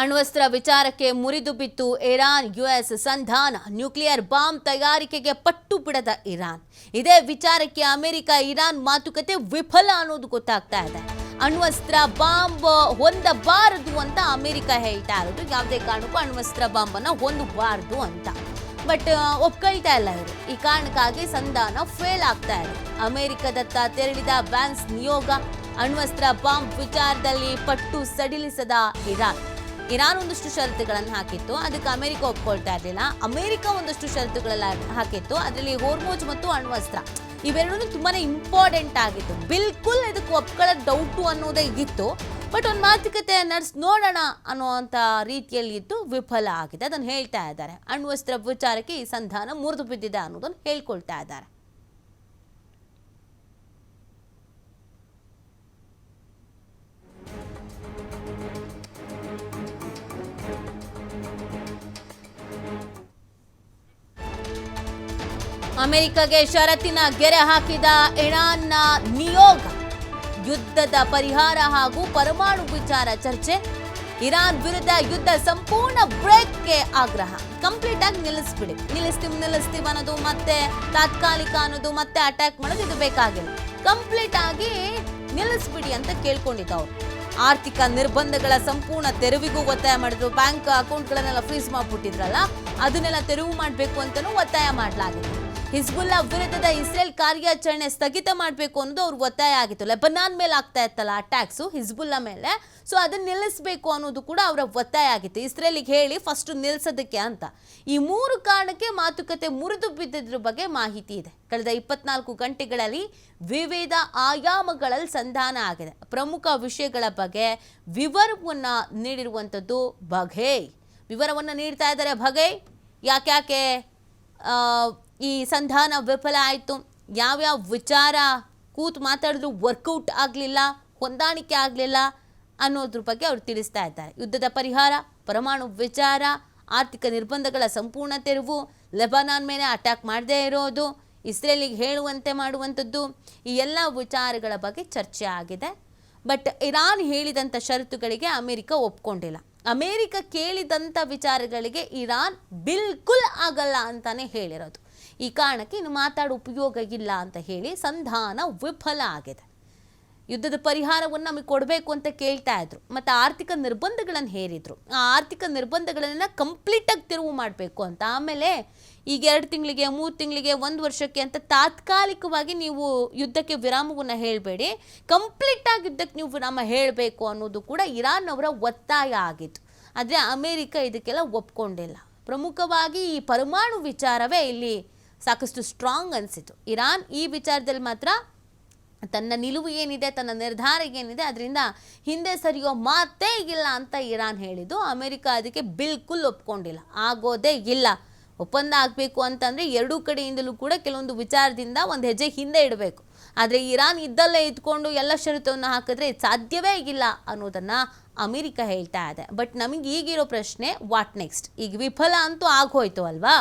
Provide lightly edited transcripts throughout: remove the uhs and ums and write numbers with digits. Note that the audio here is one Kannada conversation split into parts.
ಅಣ್ವಸ್ತ್ರ ವಿಚಾರಕ್ಕೆ ಮುರಿದು ಬಿತ್ತು ಇರಾನ್ ಯುಎಸ್ ಸಂಧಾನ. ನ್ಯೂಕ್ಲಿಯರ್ ಬಾಂಬ್ ತಯಾರಿಕೆಗೆ ಪಟ್ಟು ಬಿಡದ ಇರಾನ್. ಇದೇ ವಿಚಾರಕ್ಕೆ ಅಮೆರಿಕ ಇರಾನ್ ಮಾತುಕತೆ ವಿಫಲ ಅನ್ನೋದು ಗೊತ್ತಾಗ್ತಾ ಇದೆ. ಅಣ್ವಸ್ತ್ರ ಬಾಂಬ್ ಹೊಂದಬಾರದು ಅಂತ ಅಮೆರಿಕ ಹೇಳ್ತಾ ಇರೋದು. ಯಾವುದೇ ಕಾರಣಕ್ಕೂ ಅಣ್ವಸ್ತ್ರ ಬಾಂಬನ್ನು ಹೊಂದಬಾರದು ಅಂತ. ಬಟ್ ಒಪ್ಕೊಳ್ತಾ ಇಲ್ಲ ಇವರು. ಈ ಕಾರಣಕ್ಕಾಗಿ ಸಂಧಾನ ಫೇಲ್ ಆಗ್ತಾ ಇದೆ. ಅಮೆರಿಕದತ್ತ ತೆರಳಿದ ವ್ಯಾನ್ಸ್ ನಿಯೋಗ. ಅಣ್ವಸ್ತ್ರ ಬಾಂಬ್ ವಿಚಾರದಲ್ಲಿ ಪಟ್ಟು ಸಡಿಲಿಸದ ಇರಾನ್ ಒಂದಷ್ಟು ಷರತ್ತುಗಳನ್ನು ಹಾಕಿತ್ತು. ಅದಕ್ಕೆ ಅಮೆರಿಕ ಒಪ್ಕೊಳ್ತಾ ಇರಲಿಲ್ಲ. ಅಮೆರಿಕ ಒಂದಷ್ಟು ಷರತ್ತುಗಳೆಲ್ಲ ಹಾಕಿತ್ತು. ಅದರಲ್ಲಿ ಹೋರ್ಮೋಜ್ ಮತ್ತು ಅಣ್ವಸ್ತ್ರ ಇವೆರಡೂ ತುಂಬಾನೇ ಇಂಪಾರ್ಟೆಂಟ್ ಆಗಿತ್ತು. ಬಿಲ್ಕುಲ್ ಇದಕ್ಕೆ ಒಪ್ಕೊಳ್ಳೋದು ಡೌಟು ಅನ್ನೋದೇ ಇತ್ತು. ಬಟ್ ಒಂದು ಮಾತುಕತೆ ನೋಡೋಣ ಅನ್ನೋಂಥ ರೀತಿಯಲ್ಲಿ ಇದ್ದು ವಿಫಲ ಆಗಿದೆ. ಅದನ್ನು ಹೇಳ್ತಾ ಇದ್ದಾರೆ. ಅಣ್ವಸ್ತ್ರ ವಿಚಾರಕ್ಕೆ ಈ ಸಂಧಾನ ಮುರಿದು ಬಿದ್ದಿದೆ ಅನ್ನೋದನ್ನು ಹೇಳ್ಕೊಳ್ತಾ ಇದ್ದಾರೆ. ಅಮೆರಿಕಗೆ ಷರತ್ತಿನ ಗೆರೆ ಹಾಕಿದ ಇರಾನ್ನ ನಿಯೋಗ. ಯುದ್ಧದ ಪರಿಹಾರ ಹಾಗೂ ಪರಮಾಣು ವಿಚಾರ ಚರ್ಚೆ. ಇರಾನ್ ವಿರುದ್ಧ ಯುದ್ಧ ಸಂಪೂರ್ಣ ಬ್ರೇಕ್ಗೆ ಆಗ್ರಹ. ಕಂಪ್ಲೀಟ್ ಆಗಿ ನಿಲ್ಲಿಸ್ತೀವಿ ಅನ್ನೋದು ಮತ್ತೆ ತಾತ್ಕಾಲಿಕ ಅನ್ನೋದು ಮತ್ತೆ ಅಟ್ಯಾಕ್ ಮಾಡೋದು ಇದು ಬೇಕಾಗಿಲ್ಲ. ಕಂಪ್ಲೀಟ್ ಆಗಿ ನಿಲ್ಲಿಸ್ಬಿಡಿ ಅಂತ ಕೇಳ್ಕೊಂಡಿದ್ದವ್ರು. ಆರ್ಥಿಕ ನಿರ್ಬಂಧಗಳ ಸಂಪೂರ್ಣ ತೆರವಿಗೂ ಒತ್ತಾಯ ಮಾಡಿದ್ರು. ಬ್ಯಾಂಕ್ ಅಕೌಂಟ್ಗಳನ್ನೆಲ್ಲ ಫ್ರೀಸ್ ಮಾಡಿಬಿಟ್ಟಿದ್ರಲ್ಲ, ಅದನ್ನೆಲ್ಲ ತೆರವು ಮಾಡಬೇಕು ಅಂತಲೂ ಒತ್ತಾಯ ಮಾಡಲಾಗಿದೆ. ಹಿಜ್ಬುಲ್ಲಾ ವಿರುದ್ಧದ ಇಸ್ರೇಲ್ ಕಾರ್ಯಾಚರಣೆ ಸ್ಥಗಿತ ಮಾಡಬೇಕು ಅನ್ನೋದು ಅವ್ರ ಒತ್ತಾಯ ಆಗಿತ್ತು. ಲೆಬನಾನ್ ಮೇಲೆ ಆಗ್ತಾ ಇತ್ತಲ್ಲ ಅಟ್ಯಾಕ್ಸು ಹಿಜ್ಬುಲ್ಲಾ ಮೇಲೆ, ಸೊ ಅದನ್ನ ನಿಲ್ಲಿಸಬೇಕು ಅನ್ನೋದು ಕೂಡ ಅವರ ಒತ್ತಾಯ ಆಗಿತ್ತು. ಇಸ್ರೇಲಿಗೆ ಹೇಳಿ ಫಸ್ಟ್ ನಿಲ್ಲಿಸೋದಕ್ಕೆ ಅಂತ. ಈ 3 ಕಾರಣಕ್ಕೆ ಮಾತುಕತೆ ಮುರಿದು ಬಿದ್ದಿದ್ರ ಬಗ್ಗೆ ಮಾಹಿತಿ ಇದೆ. ಕಳೆದ 24 ಗಂಟೆಗಳಲ್ಲಿ ವಿವಿಧ ಆಯಾಮಗಳಲ್ಲಿ ಸಂಧಾನ ಆಗಿದೆ. ಪ್ರಮುಖ ವಿಷಯಗಳ ಬಗ್ಗೆ ವಿವರವನ್ನು ನೀಡಿರುವಂಥದ್ದು ಬಘೇಯ್. ವಿವರವನ್ನು ನೀಡ್ತಾ ಇದ್ದಾರೆ ಬಘೇಯ್. ಯಾಕೆ ಈ ಸಂಧಾನ ವಿಫಲ ಆಯಿತು, ಯಾವ್ಯಾವ ವಿಚಾರ ಕೂತು ಮಾತಾಡಿದ್ರು ವರ್ಕೌಟ್ ಆಗಲಿಲ್ಲ, ಹೊಂದಾಣಿಕೆ ಆಗಲಿಲ್ಲ ಅನ್ನೋದ್ರ ಬಗ್ಗೆ ಅವ್ರು ತಿಳಿಸ್ತಾ ಇದ್ದಾರೆ. ಯುದ್ಧದ ಪರಿಹಾರ, ಪರಮಾಣು ವಿಚಾರ, ಆರ್ಥಿಕ ನಿರ್ಬಂಧಗಳ ಸಂಪೂರ್ಣ ತೆರವು, ಲೆಬನಾನ್ ಮೇಲೆ ಅಟ್ಯಾಕ್ ಮಾಡದೇ ಇರೋದು, ಇಸ್ರೇಲಿಗೆ ಹೇಳುವಂತೆ ಮಾಡುವಂಥದ್ದು, ಈ ಎಲ್ಲ ವಿಚಾರಗಳ ಬಗ್ಗೆ ಚರ್ಚೆ ಆಗಿದೆ. ಬಟ್ ಇರಾನ್ ಹೇಳಿದಂಥ ಷರತ್ತುಗಳಿಗೆ ಅಮೆರಿಕ ಒಪ್ಕೊಂಡಿಲ್ಲ. ಅಮೆರಿಕ ಕೇಳಿದಂಥ ವಿಚಾರಗಳಿಗೆ ಇರಾನ್ ಬಿಲ್ಕುಲ್ ಆಗಲ್ಲ ಅಂತಾನೆ ಹೇಳಿರೋದು. ಈ ಕಾರಣಕ್ಕೆ ಇನ್ನು ಮಾತಾಡೋ ಉಪಯೋಗ ಇಲ್ಲ ಅಂತ ಹೇಳಿ ಸಂಧಾನ ವಿಫಲ ಆಗಿದೆ. ಯುದ್ಧದ ಪರಿಹಾರವನ್ನು ನಮಗೆ ಕೊಡಬೇಕು ಅಂತ ಕೇಳ್ತಾ ಇದ್ರು. ಮತ್ತು ಆರ್ಥಿಕ ನಿರ್ಬಂಧಗಳನ್ನು ಹೇರಿದ್ರು. ಆ ಆರ್ಥಿಕ ನಿರ್ಬಂಧಗಳನ್ನು ಕಂಪ್ಲೀಟಾಗಿ ತೆರವು ಮಾಡಬೇಕು ಅಂತ. ಆಮೇಲೆ ಈಗ 2 ತಿಂಗಳಿಗೆ 3 ತಿಂಗಳಿಗೆ 1 ವರ್ಷಕ್ಕೆ ಅಂತ ತಾತ್ಕಾಲಿಕವಾಗಿ ನೀವು ಯುದ್ಧಕ್ಕೆ ವಿರಾಮವನ್ನು ಹೇಳಬೇಡಿ, ಕಂಪ್ಲೀಟಾಗಿ ಯುದ್ಧಕ್ಕೆ ನೀವು ವಿರಾಮ ಹೇಳಬೇಕು ಅನ್ನೋದು ಕೂಡ ಇರಾನ್ ಅವರ ಒತ್ತಾಯ ಆಗಿತ್ತು. ಆದರೆ ಅಮೆರಿಕ ಇದಕ್ಕೆಲ್ಲ ಒಪ್ಕೊಂಡಿಲ್ಲ. ಪ್ರಮುಖವಾಗಿ ಈ ಪರಮಾಣು ವಿಚಾರವೇ ಇಲ್ಲಿ ಸಾಕಷ್ಟು ಸ್ಟ್ರಾಂಗ್ ಅನಿಸಿತು. ಇರಾನ್ ಈ ವಿಚಾರದಲ್ಲಿ ಮಾತ್ರ ತನ್ನ ನಿಲುವು ಏನಿದೆ, ತನ್ನ ನಿರ್ಧಾರ ಏನಿದೆ, ಅದರಿಂದ ಹಿಂದೆ ಸರಿಯೋ ಮಾತೇ ಇಲ್ಲ ಅಂತ ಇರಾನ್ ಹೇಳಿದ್ದು. ಅಮೆರಿಕ ಅದಕ್ಕೆ ಬಿಲ್ಕುಲ್ ಒಪ್ಕೊಂಡಿಲ್ಲ. ಆಗೋದೇ ಇಲ್ಲ. ಒಪ್ಪಂದ ಆಗಬೇಕು ಅಂತಂದರೆ ಎರಡೂ ಕಡೆಯಿಂದಲೂ ಕೂಡ ಕೆಲವೊಂದು ವಿಚಾರದಿಂದ ಒಂದು ಹೆಜ್ಜೆ ಹಿಂದೆ ಇಡಬೇಕು. ಆದರೆ ಇರಾನ್ ಇದ್ದಲ್ಲೇ ಇದ್ಕೊಂಡು ಎಲ್ಲ ಷರತ್ತನ್ನು ಹಾಕಿದ್ರೆ ಸಾಧ್ಯವೇ ಇಲ್ಲ ಅನ್ನೋದನ್ನು ಅಮೆರಿಕ ಹೇಳ್ತಾ ಇದೆ. ಬಟ್ ನಮಗೆ ಈಗಿರೋ ಪ್ರಶ್ನೆ ವಾಟ್ ನೆಕ್ಸ್ಟ್? ಈಗ ವಿಫಲ ಅಂತೂ ಆಗೋಯ್ತು ಅಲ್ವಾ,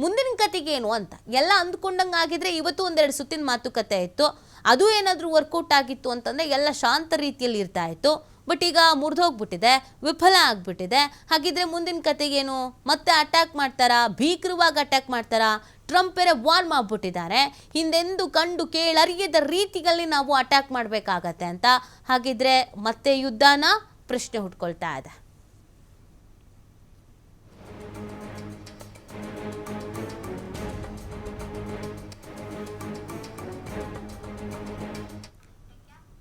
ಮುಂದಿನ ಕತೆಗೇನು ಅಂತ ಎಲ್ಲ ಅಂದ್ಕೊಂಡಂಗೆ ಆಗಿದ್ರೆ ಇವತ್ತು 1-2 ಸುತ್ತಿನ ಮಾತುಕತೆ ಇತ್ತು. ಅದು ಏನಾದರೂ ವರ್ಕೌಟ್ ಆಗಿತ್ತು ಅಂತಂದರೆ ಎಲ್ಲ ಶಾಂತ ರೀತಿಯಲ್ಲಿ ಇರ್ತಾ ಇತ್ತು. ಬಟ್ ಈಗ ಮುರಿದೋಗ್ಬಿಟ್ಟಿದೆ, ವಿಫಲ ಆಗಿಬಿಟ್ಟಿದೆ. ಹಾಗಿದ್ರೆ ಮುಂದಿನ ಕತೆಗೇನು? ಮತ್ತೆ ಅಟ್ಯಾಕ್ ಮಾಡ್ತಾರಾ? ಭೀಕರವಾಗಿ ಅಟ್ಯಾಕ್ ಮಾಡ್ತಾರಾ? ಟ್ರಂಪ್ ಬೇರೆ ವಾರ್ನ್ ಮಾಡಿಬಿಟ್ಟಿದ್ದಾರೆ, ಹಿಂದೆಂದು ಕಂಡು ಕೇಳರಿಯದ ರೀತಿಯಲ್ಲಿ ನಾವು ಅಟ್ಯಾಕ್ ಮಾಡಬೇಕಾಗತ್ತೆ ಅಂತ. ಹಾಗಿದ್ರೆ ಮತ್ತೆ ಯುದ್ಧನ ಪ್ರಶ್ನೆ ಹುಟ್ಕೊಳ್ತಾ ಇದೆ.